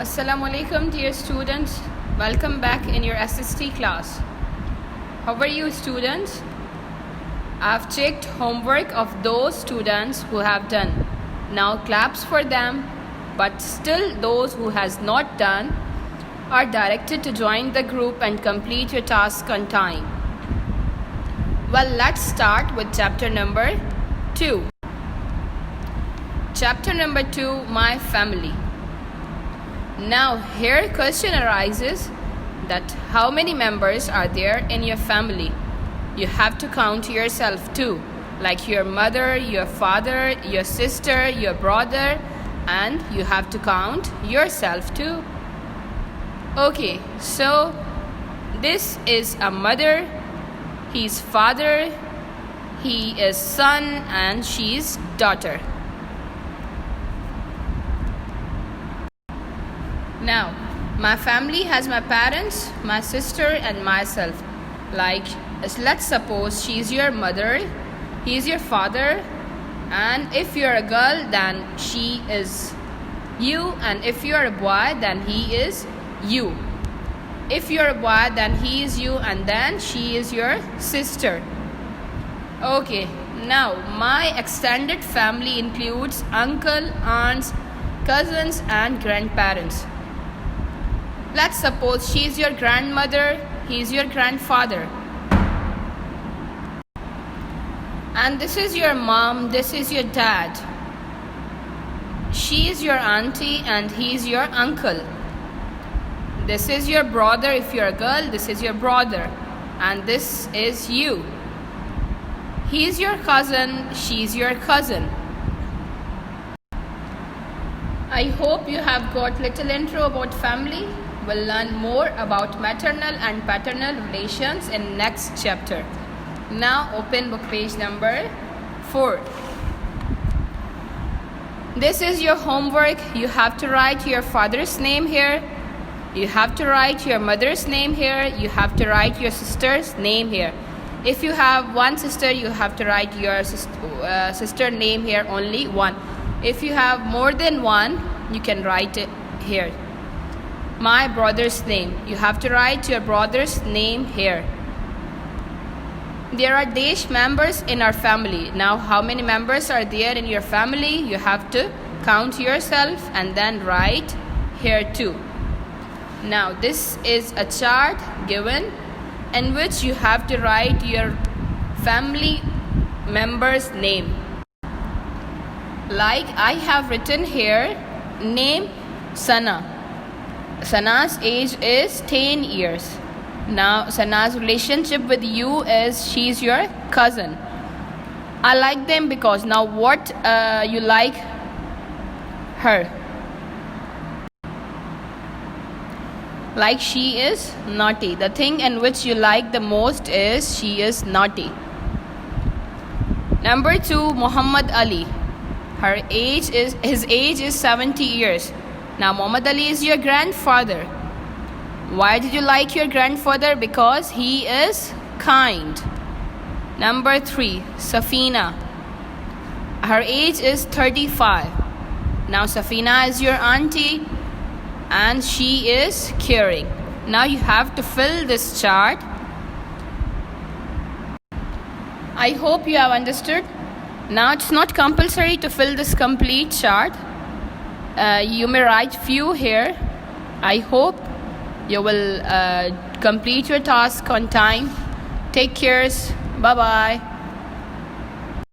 Assalamu alaikum dear students, welcome back in your SST class. How are you students? I've checked homework of those students who have done. Now claps for them, but still those who has not done are directed to join the group and complete your task on time. Well, let's start with chapter number 2. Chapter number 2, My Family. Now here question arises that how many members are there in your family? You have to count yourself too, like your mother, your father, your sister, your brother, and you have to count yourself too. Okay, so this is a mother, he's father, he is son, and she's daughter. Now, my family has my parents, my sister, and myself. Like, let's suppose she's your mother, he's your father, and if you're a girl, then she is you, and if you're a boy, then he is you. If you're a boy, then he is you, and then she is your sister. Okay, now my extended family includes uncle, aunts, cousins, and grandparents. Let's suppose she is your grandmother, he is your grandfather. And this is your mom, this is your dad. She is your auntie and he is your uncle. This is your brother if you're a girl, this is your brother. And this is you. He is your cousin, she is your cousin. I hope you have got little intro about family. We'll learn more about maternal and paternal relations in next chapter. Now open book page number 4. This is your homework. You have to write your father's name here. You have to write your mother's name here. You have to write your sister's name here. If you have one sister, you have to write your sister name here, only one. If you have more than one, you can write it here. My brother's name. You have to write your brother's name here. There are dash members in our family. Now, how many members are there in your family? You have to count yourself and then write here too. Now, this is a chart given in which you have to write your family member's name. Like I have written here, name Sana. Sana's age is 10 years. Now Sana's relationship with you is she's your cousin. I like them because now what you like her? Like she is naughty. The thing in which you like the most is she is naughty. Number 2, Muhammad Ali. His age is 70 years. Now Muhammad Ali is your grandfather. Why did you like your grandfather? Because he is kind. Number 3, Safina. Her age is 35. Now Safina is your auntie and she is caring. Now you have to fill this chart. I hope you have understood. Now it's not compulsory to fill this complete chart. You may write few here. I hope you will complete your task on time. Take care. Bye bye.